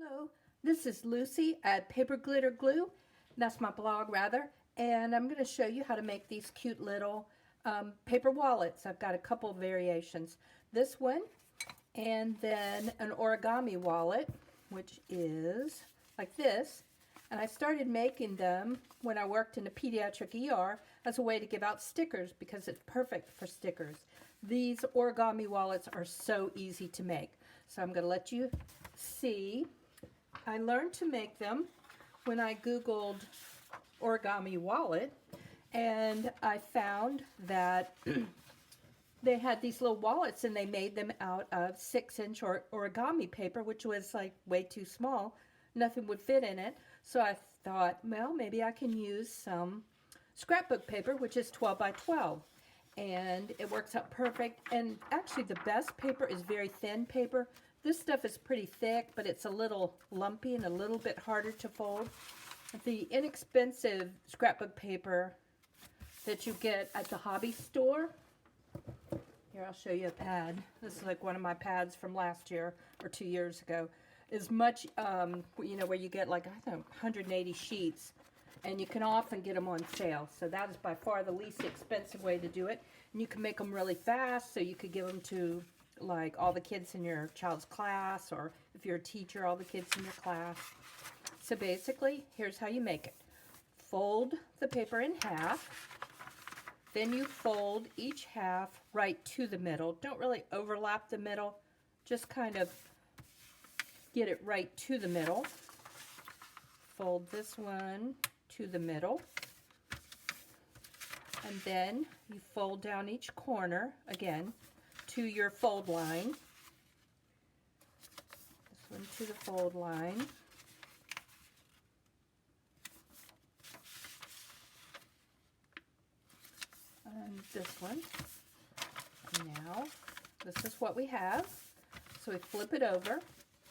Hello, this is Lucy at Paper Glitter Glue. That's my blog, rather. And I'm going to show you how to make these cute little paper wallets. I've got a couple of variations. This one, and then an origami wallet, which is like this. And I started making them when I worked in a pediatric ER as a way to give out stickers because it's perfect for stickers. These origami wallets are so easy to make. So I'm going to let you see. I learned to make them when I Googled origami wallet, and I found that they had these little wallets and they made them out of 6-inch origami paper, which was like way too small. Nothing would fit in it. So I thought, well, maybe I can use some scrapbook paper, which is 12 by 12. And it works out perfect. And actually the best paper is very thin paper. This stuff is pretty thick, but it's a little lumpy and a little bit harder to fold. The inexpensive scrapbook paper that you get at the hobby store, here I'll show you a pad. This is like one of my pads from last year or 2 years ago. Is much, where you get like, I don't know, 180 sheets, and you can often get them on sale. So that is by far the least expensive way to do it. And you can make them really fast, so you could give them to like all the kids in your child's class, or if you're a teacher, all the kids in your class. So basically, here's how you make it. Fold the paper in half, then you fold each half right to the middle. Don't really overlap the middle, just kind of get it right to the middle. Fold this one to the middle, and then you fold down each corner again to your fold line. This one to the fold line. And this one. And now, this is what we have. So we flip it over,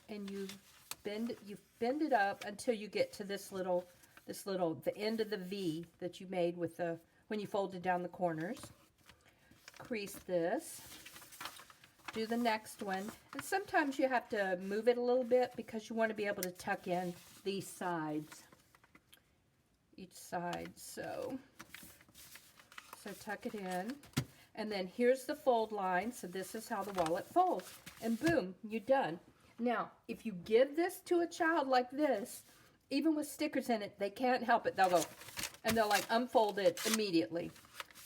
and you bend it up until you get to the end of the V that you made with when you folded down the corners. Crease this. Do the next one, and sometimes you have to move it a little bit because you want to be able to tuck in these sides, each side. So tuck it in, and then here's the fold line. So this is how the wallet folds, and boom, you're done. Now, if you give this to a child like this, even with stickers in it, they can't help it. They'll go, and they'll like unfold it immediately.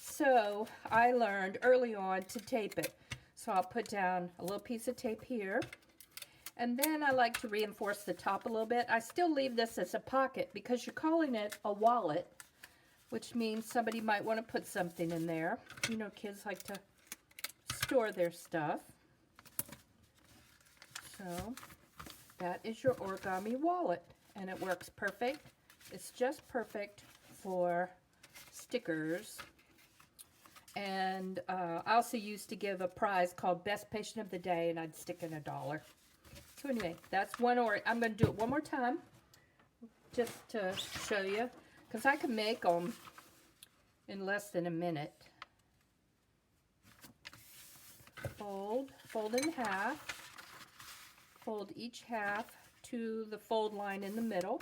So I learned early on to tape it. So I'll put down a little piece of tape here, and then I like to reinforce the top a little bit. I still leave this as a pocket because you're calling it a wallet, which means somebody might want to put something in there. You know, kids like to store their stuff. So that is your origami wallet, and it works perfect. It's just perfect for stickers. And I also used to give a prize called Best Patient of the Day, and I'd stick in $1. So anyway, that's one. I'm going to do it one more time just to show you, because I can make them in less than a minute. Fold in half, fold each half to the fold line in the middle.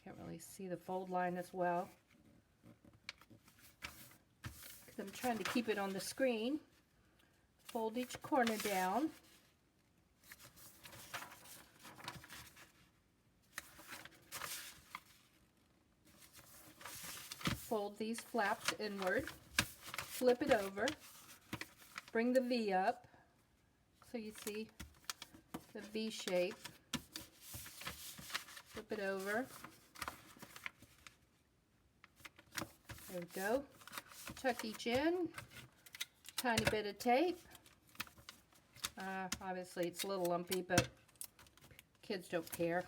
Can't really see the fold line as well because I'm trying to keep it on the screen. Fold each corner down. Fold these flaps inward. Flip it over. Bring the V up so you see the V shape. Flip it over. There we go. Tuck each in. Tiny bit of tape. Obviously it's a little lumpy, but kids don't care.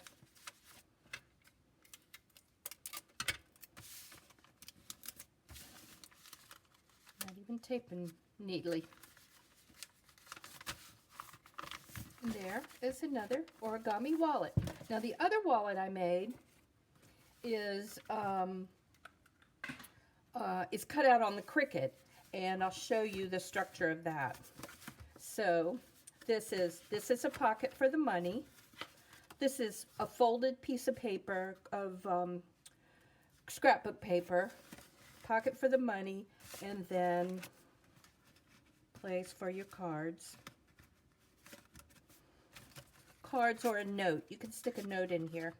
Not even taping neatly. And there is another origami wallet. Now the other wallet I made is cut out on the Cricut, and I'll show you the structure of that. So this is a pocket for the money. This is a folded piece of paper of scrapbook paper, pocket for the money, and then place for your cards. Cards or a note. You can stick a note in here.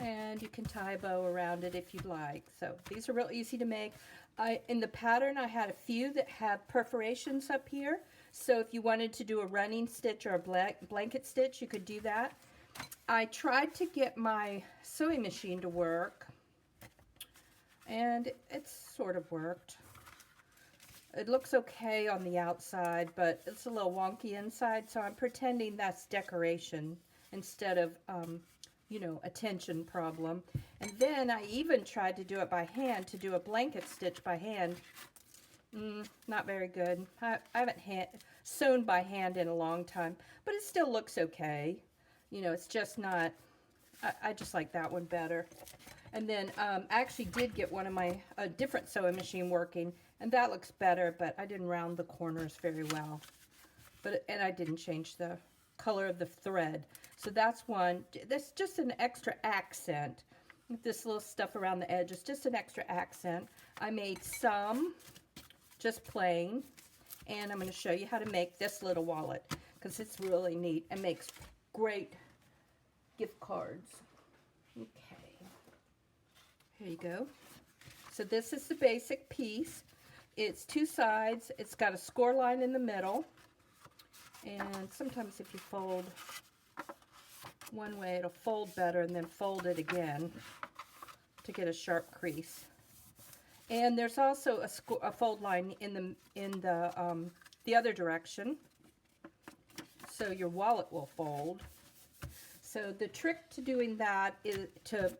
And you can tie a bow around it if you'd like. So these are real easy to make. In the pattern, I had a few that have perforations up here. So if you wanted to do a running stitch or a blanket stitch, you could do that. I tried to get my sewing machine to work, and it's sort of worked. It looks okay on the outside, but it's a little wonky inside, so I'm pretending that's decoration instead of you know, a tension problem. And then I even tried to do it by hand, to do a blanket stitch by hand. Not very good. I haven't sewn by hand in a long time, but it still looks okay. You know, it's just not, I just like that one better. And then I actually did get one of my, a different sewing machine working, and that looks better, but I didn't round the corners very well. And I didn't change the color of the thread. So that's one. That's just an extra accent. This little stuff around the edge is just an extra accent. I made some just plain, and I'm going to show you how to make this little wallet because it's really neat and makes great gift cards. Okay, here you go. So this is the basic piece. It's two sides. It's got a score line in the middle, and sometimes if you fold one way, it'll fold better, and then fold it again to get a sharp crease. And there's also a fold line in the other direction, so your wallet will fold. So the trick to doing that is to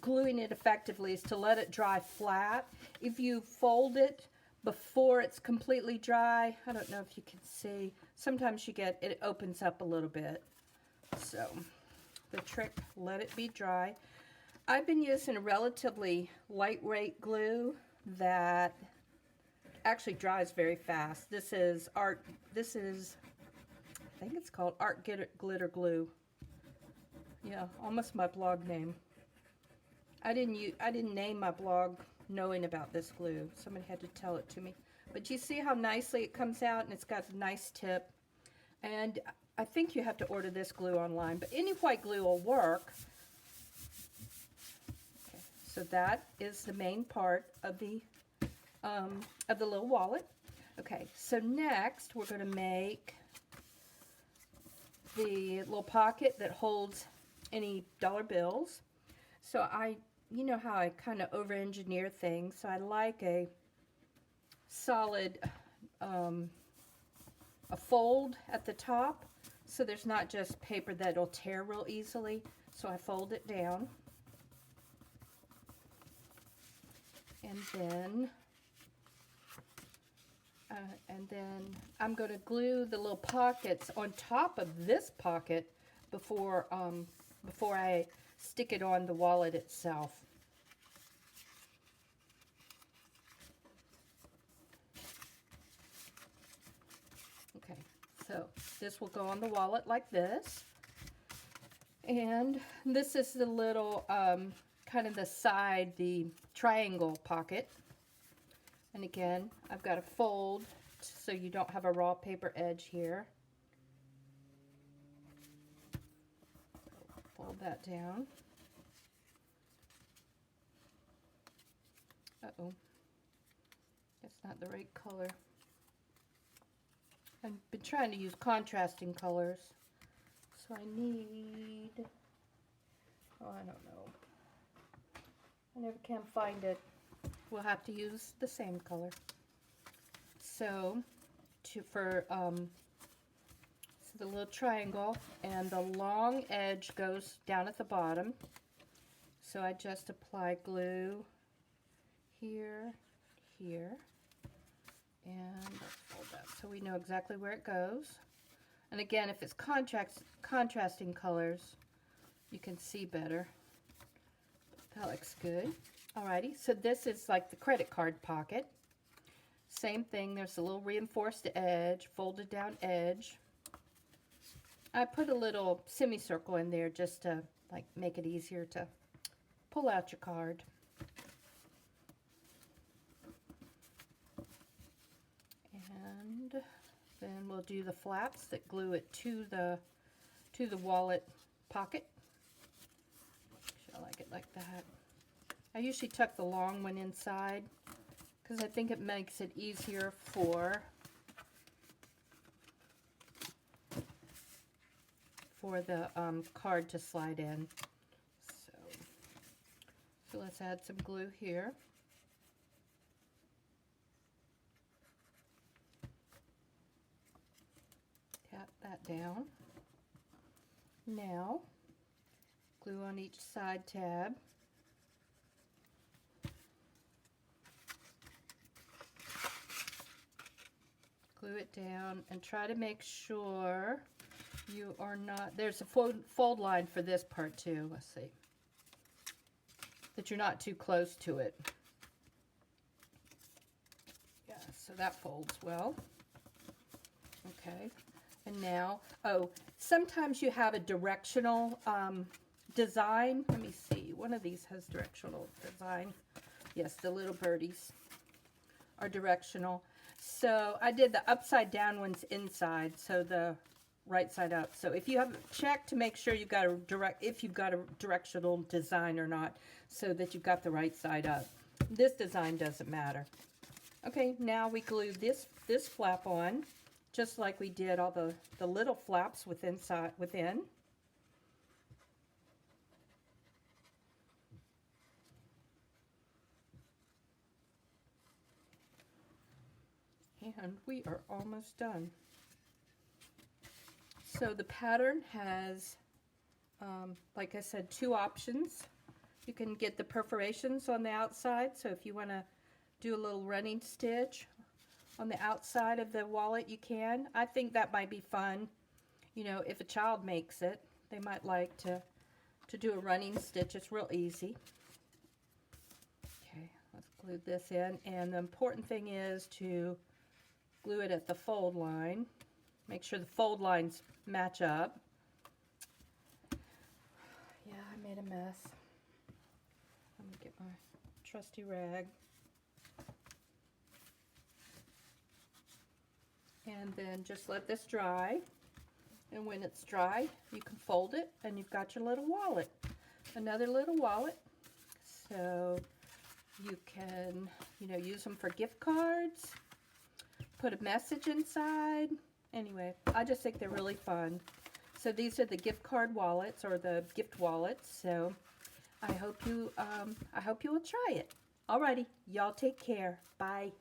gluing it effectively is to let it dry flat. If you fold it before it's completely dry, I don't know if you can see, sometimes you get it opens up a little bit. So the trick, let it be dry. I've been using a relatively lightweight glue that actually dries very fast. This is I think it's called Art Glitter Glue. Yeah, almost my blog name. I didn't name my blog knowing about this glue. Somebody had to tell it to me. But you see how nicely it comes out, and it's got a nice tip. And I think you have to order this glue online, but any white glue will work. Okay, so that is the main part of the little wallet. Okay, so next we're going to make the little pocket that holds any dollar bills. So you know how I kind of over-engineer things, so I like a solid, a fold at the top, so there's not just paper that'll tear real easily. So I fold it down, and then I'm going to glue the little pockets on top of this pocket before I stick it on the wallet itself. Okay, so this will go on the wallet like this. And this is the little, kind of the side, the triangle pocket. And again, I've got to fold so you don't have a raw paper edge here. Fold that down. Uh-oh. That's not the right color. I've been trying to use contrasting colors. So I need, oh, I don't know. I never can find it. We'll have to use the same color. So, for the little triangle, and the long edge goes down at the bottom. So I just apply glue here, here, and let's fold that so we know exactly where it goes. And again, if it's contrasting colors, you can see better. That looks good. Alrighty, so this is like the credit card pocket. Same thing, there's a little reinforced edge, folded down edge. I put a little semicircle in there just to like make it easier to pull out your card. And then we'll do the flaps that glue it to the wallet pocket. I like it like that. I usually tuck the long one inside because I think it makes it easier for the card to slide in. So let's add some glue here. Tap that down. Now, glue on each side tab. Glue it down and try to make sure you are not, there's a fold line for this part too, let's see, that you're not too close to it. Yeah, so that folds well. Okay, and now, oh, sometimes you have a directional design. Let me see, one of these has directional design. Yes, the little birdies are directional. So I did the upside down ones inside, so the right side up. So if you have check to make sure you've got a directional design or not, so that you've got the right side up. This design doesn't matter. Okay, now we glue this flap on, just like we did all the little flaps within. And we are almost done. So the pattern has, like I said, two options. You can get the perforations on the outside, so if you want to do a little running stitch on the outside of the wallet, you can. I think that might be fun. You know, if a child makes it, they might like to do a running stitch. It's real easy. Okay, let's glue this in, and the important thing is to glue it at the fold line. Make sure the fold lines match up. Yeah, I made a mess. Let me get my trusty rag. And then just let this dry. And when it's dry, you can fold it and you've got your little wallet. Another little wallet. So you can, you know, use them for gift cards. Put a message inside. Anyway, I just think they're really fun. So these are the gift card wallets, or the gift wallets. So I hope you will try it. Alrighty, y'all take care. Bye.